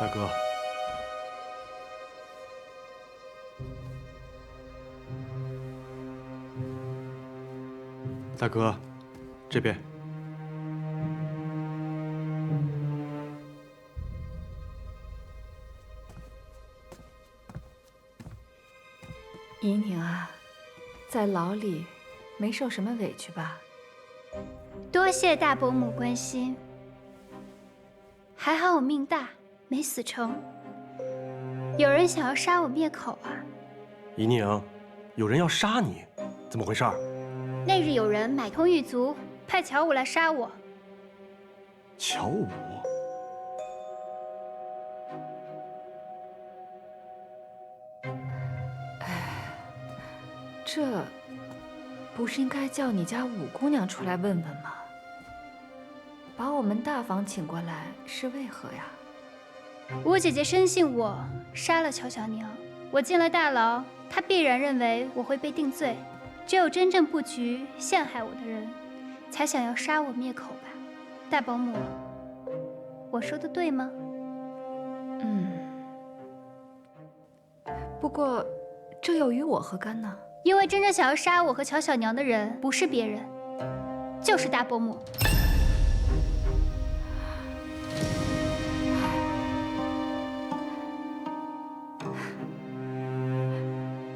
大哥，大哥，这边。怡宁啊，在牢里没受什么委屈吧？多谢大伯母关心，还好我命大，没死成。有人想要杀我灭口啊！怡宁，有人要杀你，怎么回事？那日有人买通狱卒，派乔武来杀我。乔武。 这不是应该叫你家五姑娘出来问问吗？把我们大房请过来是为何呀？吴姐姐深信我杀了乔小娘，我进了大牢，她必然认为我会被定罪。只有真正布局陷害我的人，才想要杀我灭口吧？大保姆，我说的对吗？不过这又与我何干呢？ 因为真正想要杀我和乔小娘的人，不是别人，就是大伯母。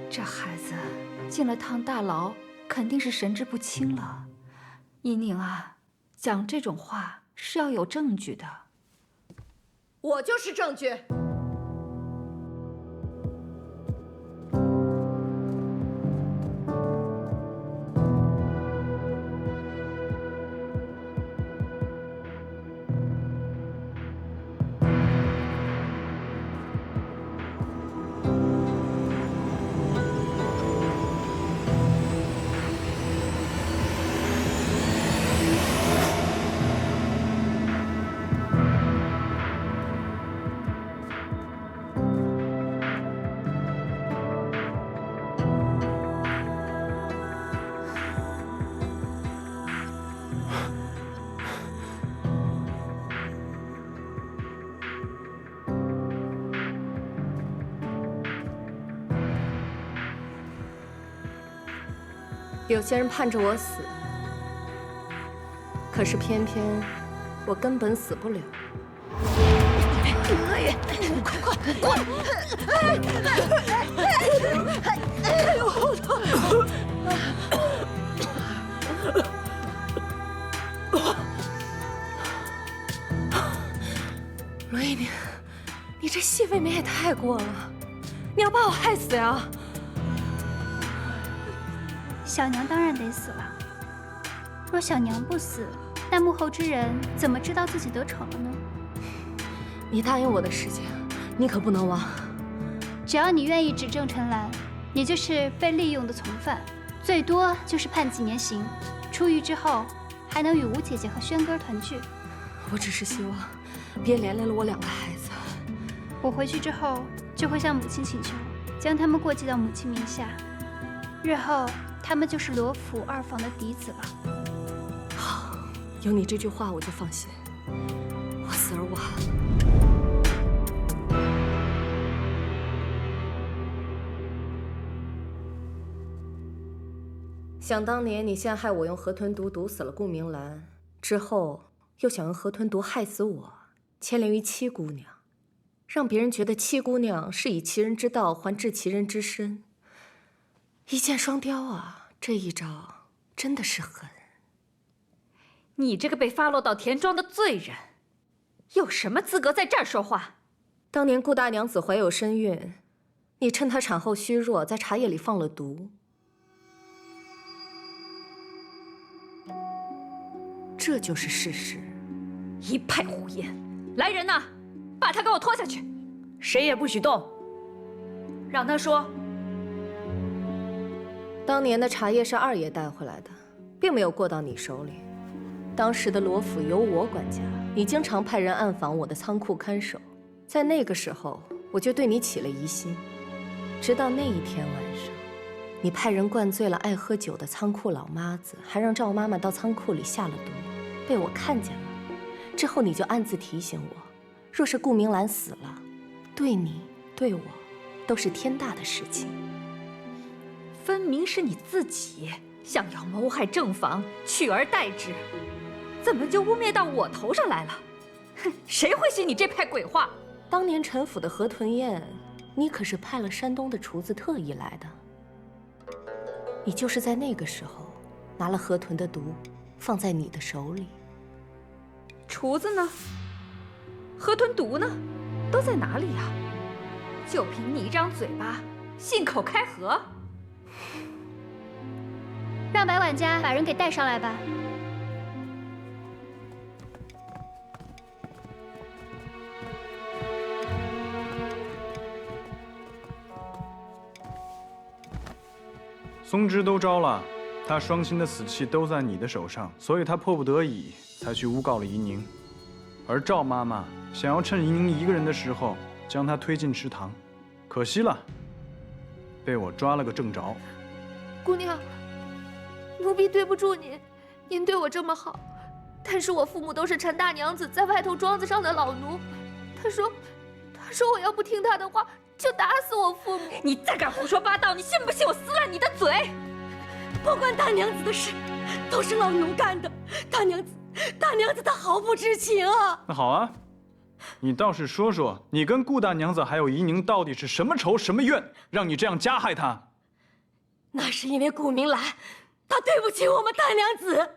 这孩子进了趟大牢，肯定是神志不清了。怡宁啊，讲这种话是要有证据的。我就是证据。 有些人盼着我死，可是偏偏我根本死不了。快滚！哎呦，好疼！罗一鸣，你这戏未免也太过了，你要把我害死呀！ 小娘当然得死了。若小娘不死，那幕后之人怎么知道自己得逞了呢？你答应我的事情，你可不能忘。只要你愿意指证陈兰，也就是被利用的从犯，最多就是判几年刑。出狱之后，还能与吴姐姐和轩哥团聚。我只是希望，别连累了我2个孩子。我回去之后，就会向母亲请求，将他们过继到母亲名下。日后。 他们就是罗府2房的嫡子了。好，有你这句话我就放心。我死而无憾。想当年你陷害我，用河豚毒毒死了顾明兰，之后又想用河豚毒害死我，牵连于七姑娘，让别人觉得七姑娘是以其人之道还治其人之身。 一箭双雕啊！这一招真的是狠。你这个被发落到田庄的罪人，有什么资格在这儿说话？当年顾大娘子怀有身孕，你趁她产后虚弱，在茶叶里放了毒，这就是事实。一派胡言！来人呐，把他给我拖下去，谁也不许动。让他说。 当年的茶叶是二爷带回来的，并没有过到你手里。当时的罗府由我管家，你经常派人暗访我的仓库看守。在那个时候，我就对你起了疑心。直到那一天晚上，你派人灌醉了爱喝酒的仓库老妈子，还让赵妈妈到仓库里下了毒，被我看见了。之后你就暗自提醒我，若是顾明兰死了，对你对我都是天大的事情。分明是你自己想要谋害正房，取而代之，怎么就污蔑到我头上来了？哼，谁会信你这派鬼话？当年陈府的河豚宴，你可是派了山东的厨子特意来的。你就是在那个时候拿了河豚的毒，放在你的手里。厨子呢？河豚毒呢？都在哪里呀？就凭你一张嘴巴，信口开河？让白管家把人给带上来吧。松枝都招了，他双亲的死期都在你的手上，所以他迫不得已才去诬告了怡宁。而赵妈妈想要趁怡宁一个人的时候将他推进池塘，可惜了，被我抓了个正着。姑娘，奴婢对不住您，您对我这么好，但是我父母都是陈大娘子在外头庄子上的老奴，他说我要不听他的话，就打死我父母。你再敢胡说八道，你信不信我撕烂你的嘴？不关大娘子的事，都是老奴干的。大娘子她毫不知情啊。那好啊，你倒是说说，你跟顾大娘子还有怡宁到底是什么仇什么怨，让你这样加害她？那是因为顾明兰，她对不起我们大娘子。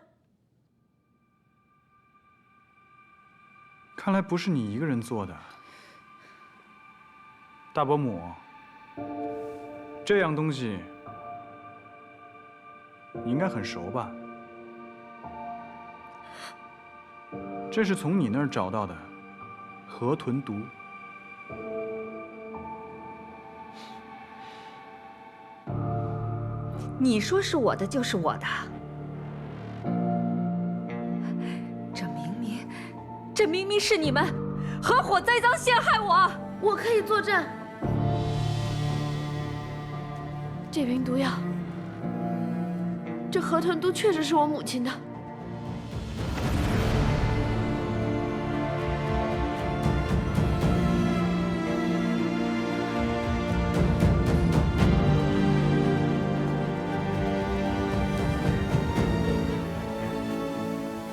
看来不是你一个人做的。大伯母，这样东西你应该很熟吧？这是从你那儿找到的河豚毒。你说是我的就是我的，这明明是你们合伙栽赃陷害我。我可以作证，这瓶毒药，这河豚毒确实是我母亲的。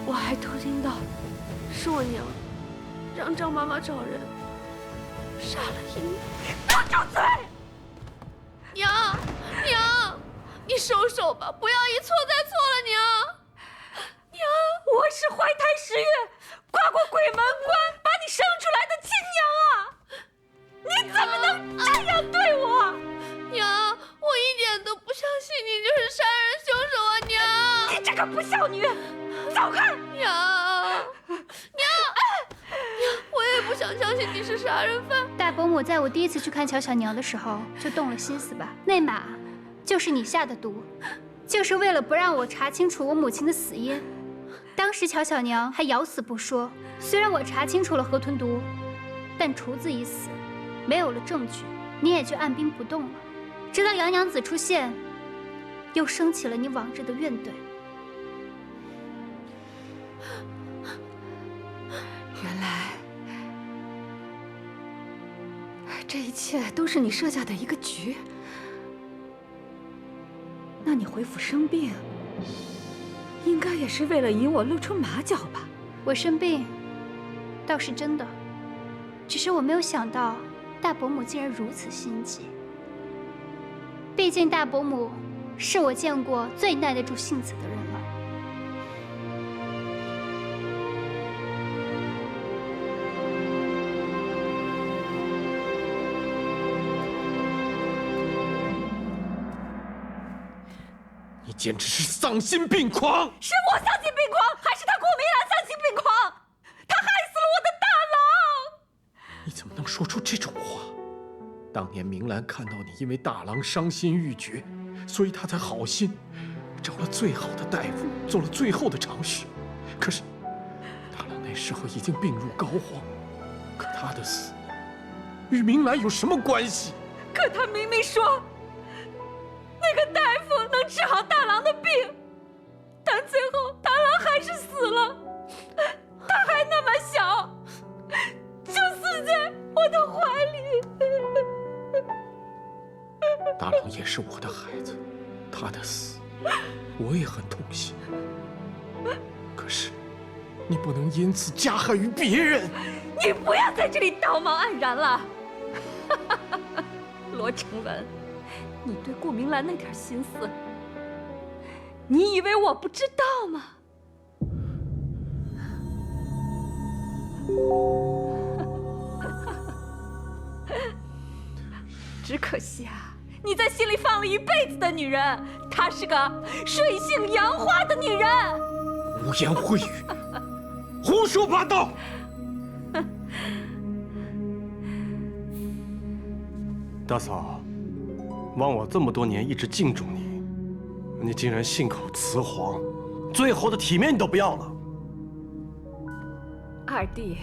我还偷听到，是我娘让张妈妈找人杀了怡宁。给我住嘴！娘，你收手吧，不要一错再错了，娘。我是怀胎十月，跨过鬼门关把你生出来的亲娘啊！你怎么能这样对我？娘，我一点都不相信你就是杀人凶手啊，娘！你这个不孝女，走开！娘，我也不想相信你是杀人犯。大伯母在我第一次去看乔小娘的时候就动了心思吧？那马就是你下的毒，就是为了不让我查清楚我母亲的死因。当时乔小娘还咬死不说，虽然我查清楚了河豚毒，但厨子已死，没有了证据，你也就按兵不动了。直到杨娘子出现，又升起了你往日的怨怼。原来这一切都是你设下的一个局。那你回府生病，应该也是为了引我露出马脚吧？我生病，倒是真的，只是我没有想到大伯母竟然如此心急。毕竟大伯母是我见过最耐得住性子的人了。你简直是丧心病狂！是我丧心病狂，还是他顾明兰丧心病狂？他害死了我的大郎！你怎么能说出这种话？当年明兰看到你因为大郎伤心欲绝，所以她才好心找了最好的大夫，做了最后的尝试。可是大郎那时候已经病入膏肓，可他的死与明兰有什么关系？可他明明说，那这个大夫能治好大郎的病，但最后大郎还是死了。他还那么小，就死在我的怀里。大郎也是我的孩子，他的死我也很痛心。可是你不能因此加害于别人。你不要在这里道貌岸然了。罗成文，你对顾明兰那点心思，你以为我不知道吗？只可惜啊，你在心里放了一辈子的女人，她是个水性杨花的女人。污言秽语，胡说八道！大嫂，望我这么多年一直敬重你，你竟然信口雌黄，最后的体面你都不要了。二弟，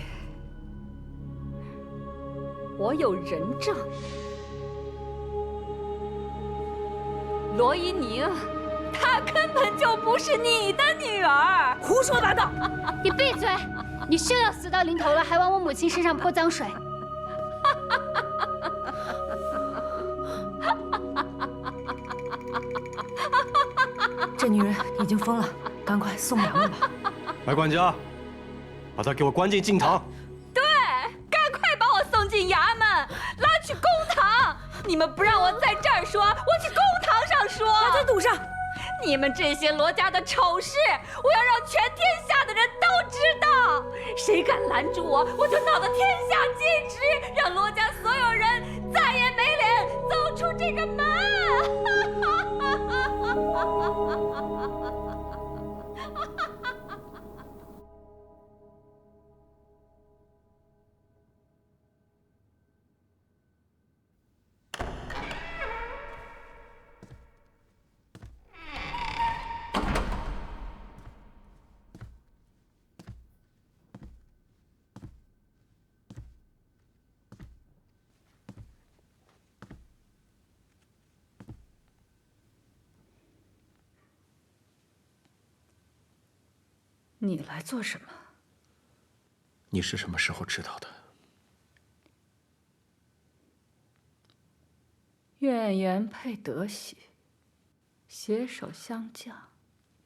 我有人证，罗依宁，她根本就不是你的女儿。胡说八道！你闭嘴！你休要死到临头了，还往我母亲身上泼脏水！这女人已经疯了，赶快送衙门吧！白管家，把她给我关进禁堂。对，赶快把我送进衙门，拉去公堂。你们不让我在这儿说，我去公堂上说。把他堵上！你们这些罗家的丑事，我要让全天下的人都知道。谁敢拦住我，我就闹得天下皆知，让罗家所有人再也没脸走出这个门。你来做什么？你是什么时候知道的？愿言配德喜，携手相降，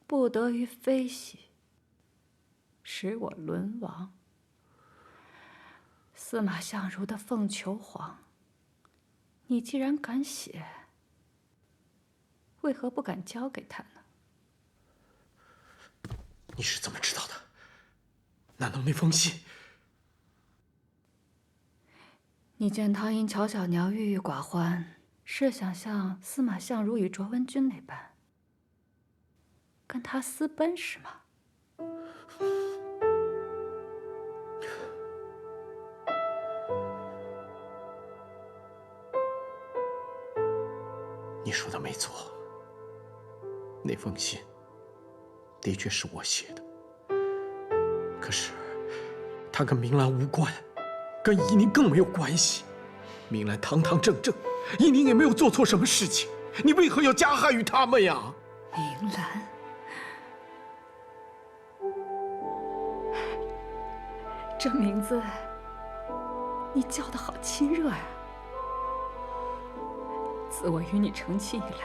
不得于非喜，使我沦亡。司马相如的凤求凰，你既然敢写，为何不敢交给他呢？你是怎么知道的？难道那封信？你见他因乔小娘郁郁寡欢，是想像司马相如与卓文君那般，跟他私奔是吗？你说的没错，那封信的确是我写的。可是，他跟明兰无关，跟依宁更没有关系。明兰堂堂正正，依宁也没有做错什么事情，你为何要加害于他们呀？明兰，这名字你叫得好亲热呀！自我与你成亲以来，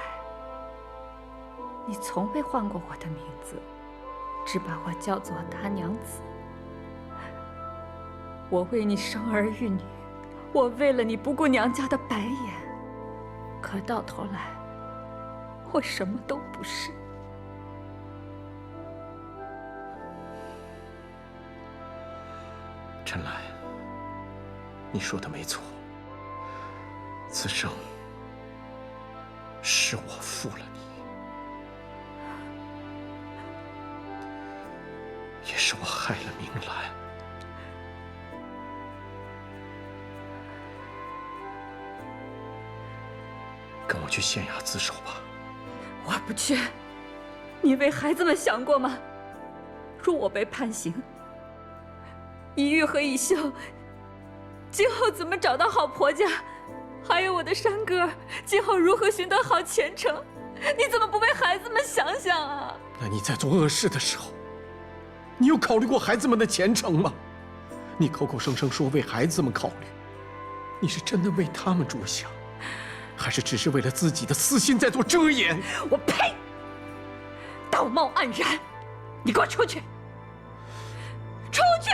你从未唤过我的名字，只把我叫做大娘子。我为你生儿育女，我为了你不顾娘家的白眼，可到头来，我什么都不是。陈来，你说的没错，此生是我负了你，也是我害了明兰。跟我去县衙自首吧。我不去。你为孩子们想过吗？若我被判刑，以玉和以秀今后怎么找到好婆家？还有我的山哥，今后如何寻得好前程？你怎么不为孩子们想想啊？那你在做恶事的时候，你有考虑过孩子们的前程吗？你口口声声说为孩子们考虑，你是真的为他们着想，还是只是为了自己的私心在做遮掩？我呸！道貌岸然，你给我出去！出去！